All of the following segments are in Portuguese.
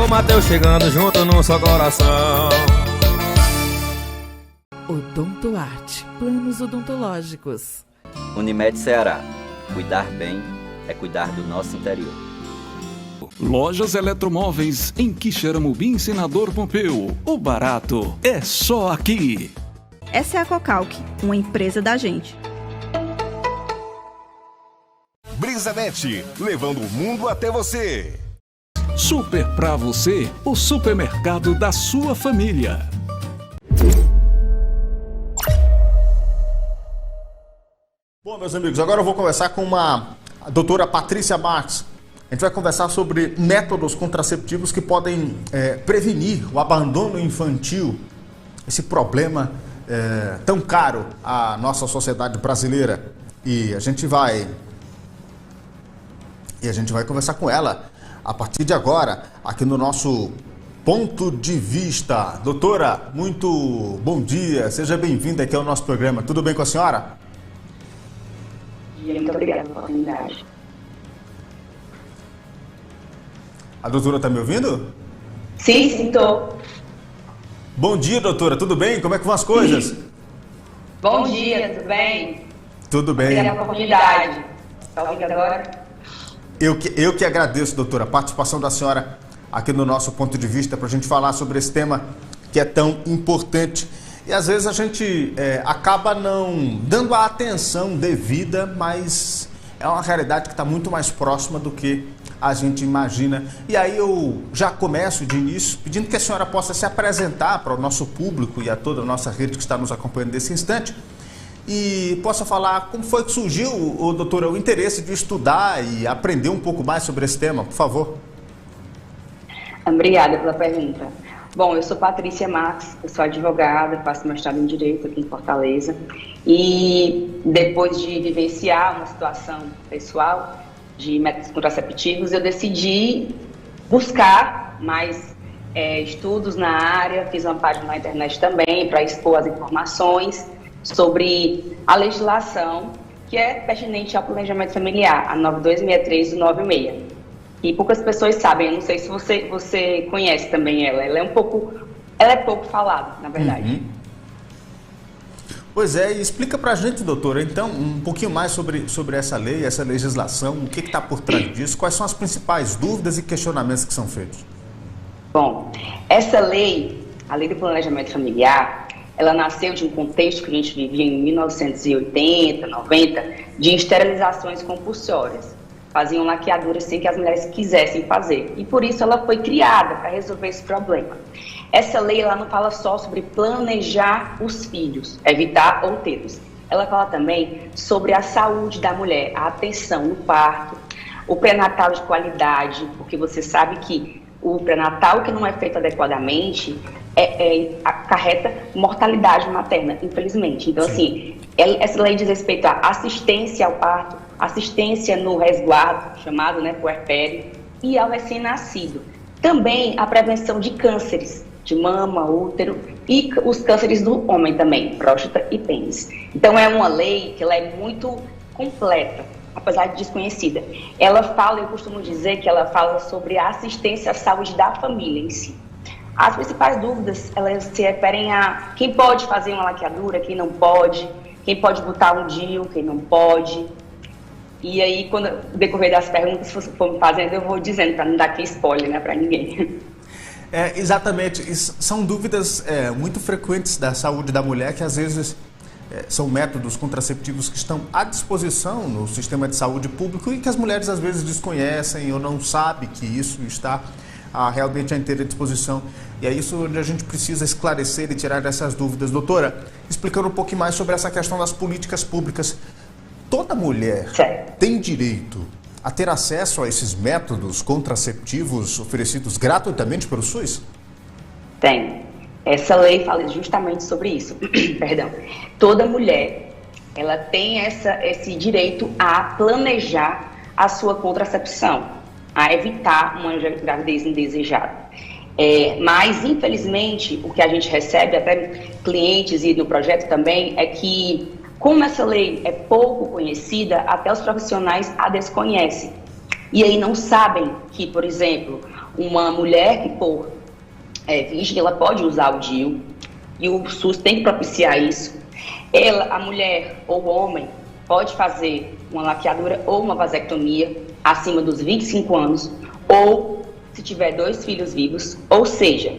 Ô Mateus chegando junto num só coração. Odontoarte, planos odontológicos. Unimed Ceará. Cuidar bem é cuidar do nosso interior. Lojas Eletromóveis em Quixeramobim, Senador Pompeu. O barato é só aqui. Essa é a Cocalc, uma empresa da gente. BrisaNet, levando o mundo até você. Super pra você, o supermercado da sua família. Bom, meus amigos, agora eu vou conversar com a doutora Patrícia Marques. A gente vai conversar sobre métodos contraceptivos que podem prevenir o abandono infantil, esse problema tão caro à nossa sociedade brasileira. E a gente vai conversar com ela a partir de agora, aqui no nosso Ponto de Vista. Doutora, muito bom dia, seja bem-vinda aqui ao nosso programa. Tudo bem com a senhora? Muito obrigada pela oportunidade. A doutora está me ouvindo? Sim, estou. Bom dia, doutora, tudo bem? Como é que vão as coisas? Bom dia, tudo bem? Tudo bem. Obrigada pela oportunidade. Está ouvindo agora? Eu que agradeço, doutora, a participação da senhora aqui no nosso Ponto de Vista para a gente falar sobre esse tema que é tão importante. E às vezes a gente acaba não dando a atenção devida, mas é uma realidade que está muito mais próxima do que a gente imagina. E aí eu já começo de início pedindo que a senhora possa se apresentar para o nosso público e a toda a nossa rede que está nos acompanhando nesse instante e possa falar como foi que surgiu, doutora, o interesse de estudar e aprender um pouco mais sobre esse tema, por favor. Obrigada pela pergunta. Bom, eu sou Patrícia Marques, eu sou advogada, faço mestrado em Direito aqui em Fortaleza e depois de vivenciar uma situação pessoal de métodos contraceptivos, eu decidi buscar mais estudos na área, fiz uma página na internet também para expor as informações sobre a legislação que é pertinente ao planejamento familiar, a 9263 do 96. E poucas pessoas sabem, eu não sei se você conhece também ela é pouco falada, na verdade. Uhum. Pois é, e explica pra gente, doutora, então, um pouquinho mais sobre essa lei, essa legislação, o que está por trás disso, quais são as principais dúvidas e questionamentos que são feitos? Bom, essa lei, a Lei do Planejamento Familiar, ela nasceu de um contexto que a gente vivia em 1980, 90, de esterilizações compulsórias. Faziam laqueaduras sem que as mulheres quisessem fazer. E por isso ela foi criada para resolver esse problema. Essa lei ela não fala só sobre planejar os filhos, evitar ou tê-los. Ela fala também sobre a saúde da mulher, a atenção no parto, o pré-natal de qualidade, porque você sabe que o pré-natal que não é feito adequadamente acarreta mortalidade materna, infelizmente. Então, assim, essa lei diz respeito à assistência ao parto, assistência no resguardo, chamado puerpério, e ao recém-nascido. Também a prevenção de cânceres de mama, útero e os cânceres do homem também, próstata e pênis. Então é uma lei que ela é muito completa, apesar de desconhecida. Ela fala, eu costumo dizer que ela fala sobre a assistência à saúde da família em si. As principais dúvidas, elas se referem a quem pode fazer uma laqueadura, quem não pode, quem pode botar um DIU, quem não pode. E aí, quando no decorrer das perguntas, se você for me fazendo, eu vou dizendo, para não dar aqui spoiler, para ninguém. Exatamente. São dúvidas muito frequentes da saúde da mulher, que às vezes são métodos contraceptivos que estão à disposição no sistema de saúde público e que as mulheres às vezes desconhecem ou não sabem que isso está realmente à inteira disposição. E é isso onde a gente precisa esclarecer e tirar essas dúvidas. Doutora, explicando um pouquinho mais sobre essa questão das políticas públicas. Toda mulher tem direito a ter acesso a esses métodos contraceptivos oferecidos gratuitamente pelo SUS? Tem. Essa lei fala justamente sobre isso. Perdão. Toda mulher, ela tem esse direito a planejar a sua contracepção, a evitar uma gravidez indesejada. Mas, infelizmente, o que a gente recebe, até clientes e no projeto também, é que, como essa lei é pouco conhecida, até os profissionais a desconhecem. E aí não sabem que, por exemplo, uma mulher que for virgem, ela pode usar o DIU, e o SUS tem que propiciar isso. A mulher ou o homem pode fazer uma laqueadura ou uma vasectomia acima dos 25 anos, ou se tiver 2 filhos vivos, ou seja,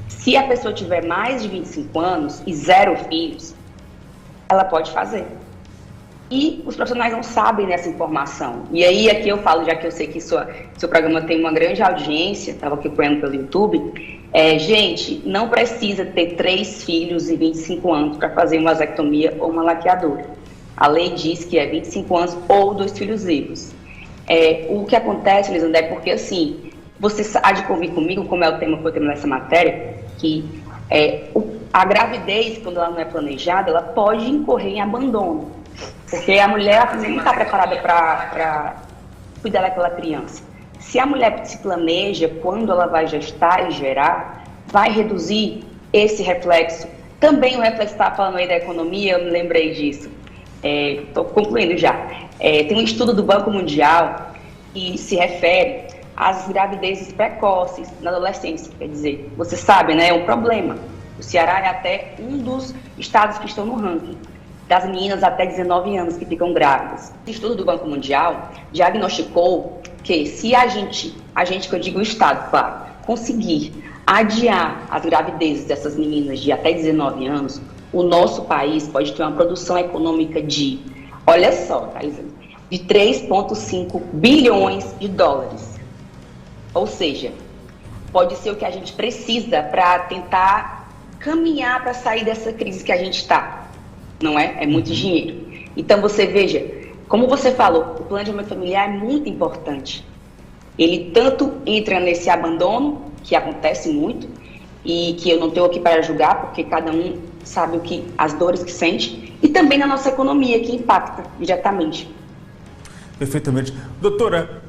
se a pessoa tiver mais de 25 anos e 0 filhos, ela pode fazer. E os profissionais não sabem dessa informação. E aí, aqui eu falo, já que eu sei que seu programa tem uma grande audiência, estava acompanhando pelo YouTube, gente, não precisa ter 3 filhos e 25 anos para fazer uma vasectomia ou uma laqueadura. A lei diz que é 25 anos ou 2 filhos vivos. O que acontece, Lisandra, é porque, assim, você há de convir comigo, como é o tema que eu tenho nessa matéria, que a gravidez, quando ela não é planejada, ela pode incorrer em abandono. Porque a mulher não está preparada para cuidar daquela criança. Se a mulher se planeja, quando ela vai gestar e gerar, vai reduzir esse reflexo. Também o reflexo, estava falando aí da economia, eu me lembrei disso. Estou concluindo já. Tem um estudo do Banco Mundial que se refere às gravidezes precoces na adolescência. Quer dizer, você sabe, né? É um problema. O Ceará é até um dos estados que estão no ranking das meninas até 19 anos que ficam grávidas. O estudo do Banco Mundial diagnosticou que se a gente que eu digo o Estado, claro, conseguir adiar as gravidezes dessas meninas de até 19 anos, o nosso país pode ter uma produção econômica de, olha só, Thaisa, de 3,5 bilhões de dólares. Ou seja, pode ser o que a gente precisa para tentar caminhar para sair dessa crise que a gente está. Não é? É muito dinheiro. Então, você veja, como você falou, o planejamento familiar é muito importante. Ele tanto entra nesse abandono, que acontece muito, e que eu não estou aqui para julgar, porque cada um sabe as dores que sente, e também na nossa economia, que impacta diretamente. Perfeitamente. Doutora,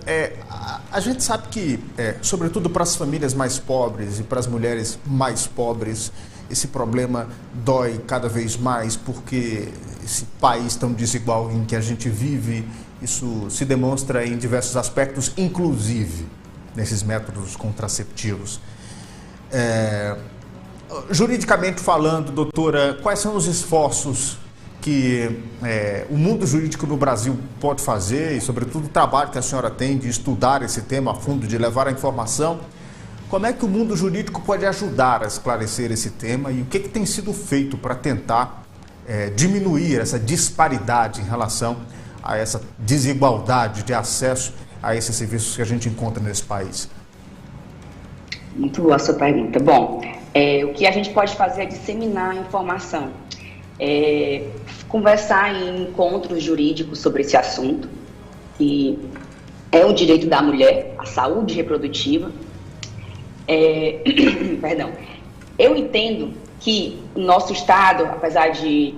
a gente sabe que, sobretudo para as famílias mais pobres e para as mulheres mais pobres, esse problema dói cada vez mais, porque esse país tão desigual em que a gente vive, isso se demonstra em diversos aspectos, inclusive nesses métodos contraceptivos. Juridicamente falando, doutora, quais são os esforços que o mundo jurídico no Brasil pode fazer, e sobretudo o trabalho que a senhora tem de estudar esse tema a fundo, de levar a informação? Como é que o mundo jurídico pode ajudar a esclarecer esse tema e o que tem sido feito para tentar diminuir essa disparidade em relação a essa desigualdade de acesso a esses serviços que a gente encontra nesse país? Muito boa a sua pergunta. Bom, o que a gente pode fazer é disseminar a informação, conversar em encontros jurídicos sobre esse assunto, que é o direito da mulher, a saúde reprodutiva. Perdão. Eu entendo que o nosso Estado, apesar de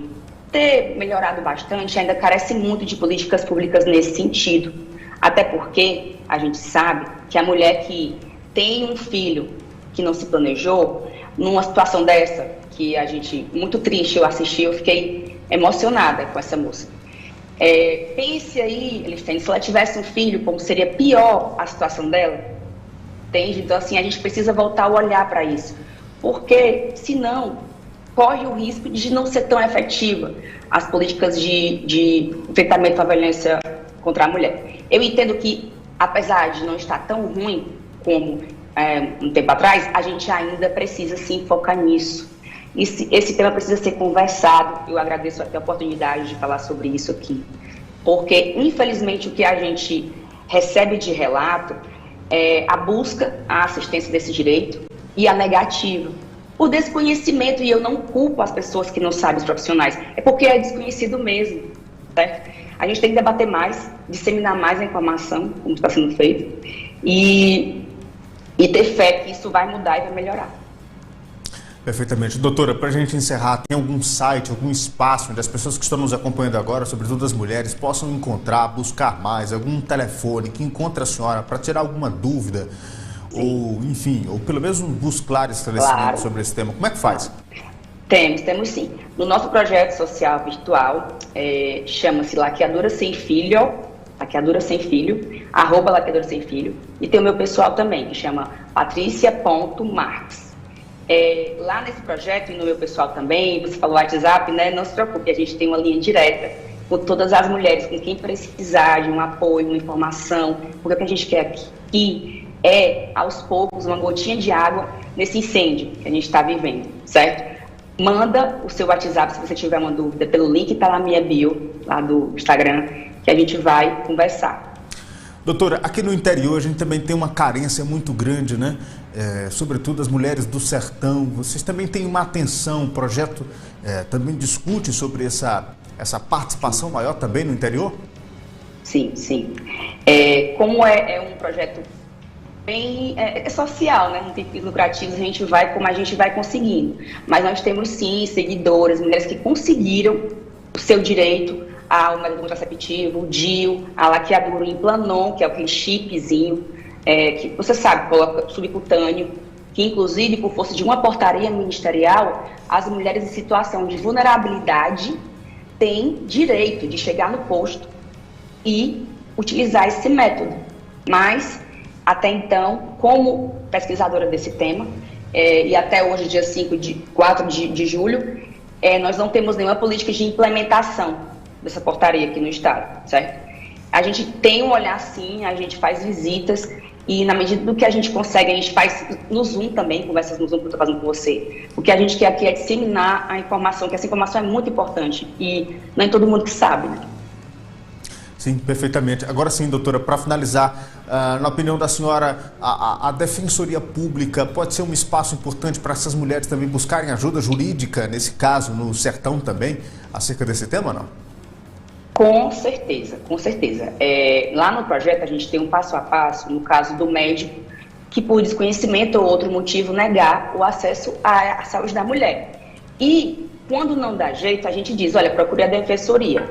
ter melhorado bastante, ainda carece muito de políticas públicas nesse sentido. Até porque a gente sabe que a mulher que tem um filho que não se planejou, numa situação dessa, que a gente, muito triste, eu assisti, eu fiquei emocionada com essa moça. Pense aí, Elistene, se ela tivesse um filho, como seria pior a situação dela? Entende? Então, assim, a gente precisa voltar a olhar para isso, porque, senão, corre o risco de não ser tão efetiva as políticas de enfrentamento à violência contra a mulher. Eu entendo que, apesar de não estar tão ruim como um tempo atrás, a gente ainda precisa, sim, focar nisso. Esse tema precisa ser conversado. Eu agradeço até a oportunidade de falar sobre isso aqui, porque, infelizmente, o que a gente recebe de relato a busca, a assistência desse direito e a negativa. O desconhecimento, e eu não culpo as pessoas que não sabem, os profissionais, é porque é desconhecido mesmo, certo? A gente tem que debater mais, disseminar mais a informação, como está sendo feito, e ter fé que isso vai mudar e vai melhorar. Perfeitamente. Doutora, para a gente encerrar, tem algum site, algum espaço onde as pessoas que estão nos acompanhando agora, sobretudo as mulheres, possam encontrar, buscar mais, algum telefone que encontre a senhora para tirar alguma dúvida? Sim. Ou, enfim, ou pelo menos buscar esclarecimento sobre esse tema? Como é que faz? Temos sim. No nosso projeto social virtual, chama-se Laqueadura Sem Filho, Laqueadora Sem Filho, @Laqueadora Sem Filho, e tem o meu pessoal também, que chama patricia.marx. Lá nesse projeto e no meu pessoal também, você falou WhatsApp, né? Não se preocupe, a gente tem uma linha direta com todas as mulheres, com quem precisar de um apoio, uma informação, porque o que a gente quer aqui é, aos poucos, uma gotinha de água nesse incêndio que a gente está vivendo, certo? Manda o seu WhatsApp se você tiver uma dúvida pelo link que está na minha bio, lá do Instagram, que a gente vai conversar. Doutora, aqui no interior a gente também tem uma carência muito grande, né? Sobretudo as mulheres do sertão. Vocês também têm uma atenção, o projeto também discute sobre essa participação maior também no interior? Sim, sim. Como é um projeto bem social, né? Não tem fins lucrativos, a gente vai como a gente vai conseguindo. Mas nós temos sim seguidoras, mulheres que conseguiram o seu direito ao método contraceptivo, o DIU, a laqueadura, o Implanon, que é aquele chipzinho, que você sabe, coloca subcutâneo, que inclusive por força de uma portaria ministerial, as mulheres em situação de vulnerabilidade têm direito de chegar no posto e utilizar esse método. Mas, até então, como pesquisadora desse tema, e até hoje, dia 4 de julho, nós não temos nenhuma política de implementação dessa portaria aqui no estado, certo? A gente tem um olhar sim, a gente faz visitas e na medida do que a gente consegue, a gente faz no Zoom também, conversas no Zoom que eu estou fazendo com você. O que a gente quer aqui é disseminar a informação, que essa informação é muito importante e não é todo mundo que sabe, né? Sim, perfeitamente. Agora sim, doutora, para finalizar, na opinião da senhora, a Defensoria Pública pode ser um espaço importante para essas mulheres também buscarem ajuda jurídica, nesse caso, no sertão também, acerca desse tema, não? Com certeza, com certeza. Lá no projeto a gente tem um passo a passo, no caso do médico, que por desconhecimento ou outro motivo negar o acesso à saúde da mulher. E quando não dá jeito, a gente diz, olha, procure a defensoria.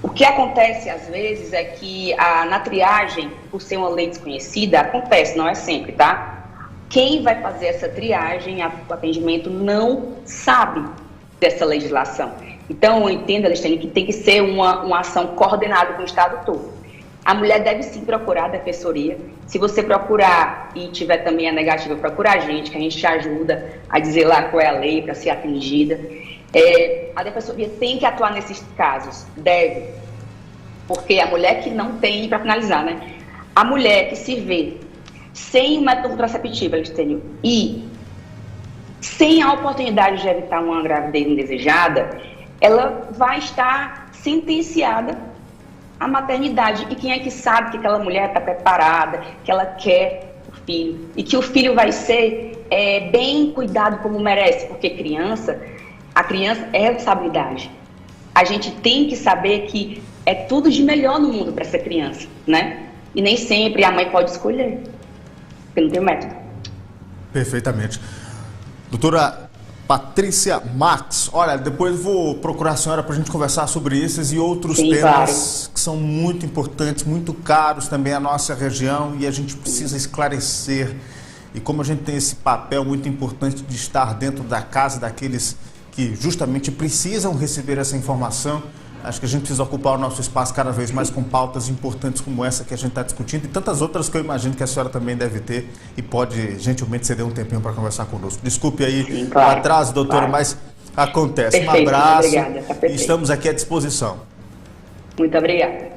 O que acontece às vezes é que na triagem, por ser uma lei desconhecida, acontece, não é sempre, tá? Quem vai fazer essa triagem, o atendimento, não sabe dessa legislação. Então, eu entendo, Alexandre, que tem que ser uma ação coordenada com o estado todo. A mulher deve sim procurar a defensoria. Se você procurar e tiver também a negativa, procura a gente, que a gente te ajuda a dizer lá qual é a lei para ser atendida. A defensoria tem que atuar nesses casos, deve. Porque a mulher que não tem, para finalizar, né? A mulher que se vê sem o método contraceptivo, Alexandre, e sem a oportunidade de evitar uma gravidez indesejada, ela vai estar sentenciada à maternidade. E quem é que sabe que aquela mulher está preparada, que ela quer o filho, e que o filho vai ser bem cuidado como merece, porque a criança é responsabilidade. A gente tem que saber que é tudo de melhor no mundo para essa criança, né? E nem sempre a mãe pode escolher, porque não tem método. Perfeitamente. Doutora Patrícia Marx, olha, depois vou procurar a senhora para a gente conversar sobre esses e outros temas que são muito importantes, muito caros também à nossa região e a gente precisa esclarecer. E como a gente tem esse papel muito importante de estar dentro da casa daqueles que justamente precisam receber essa informação, acho que a gente precisa ocupar o nosso espaço cada vez mais com pautas importantes como essa que a gente está discutindo e tantas outras que eu imagino que a senhora também deve ter e pode gentilmente ceder um tempinho para conversar conosco. Desculpe aí o atraso, doutora, mas acontece. Perfeito, um abraço obrigada, tá perfeito. E estamos aqui à disposição. Muito obrigada.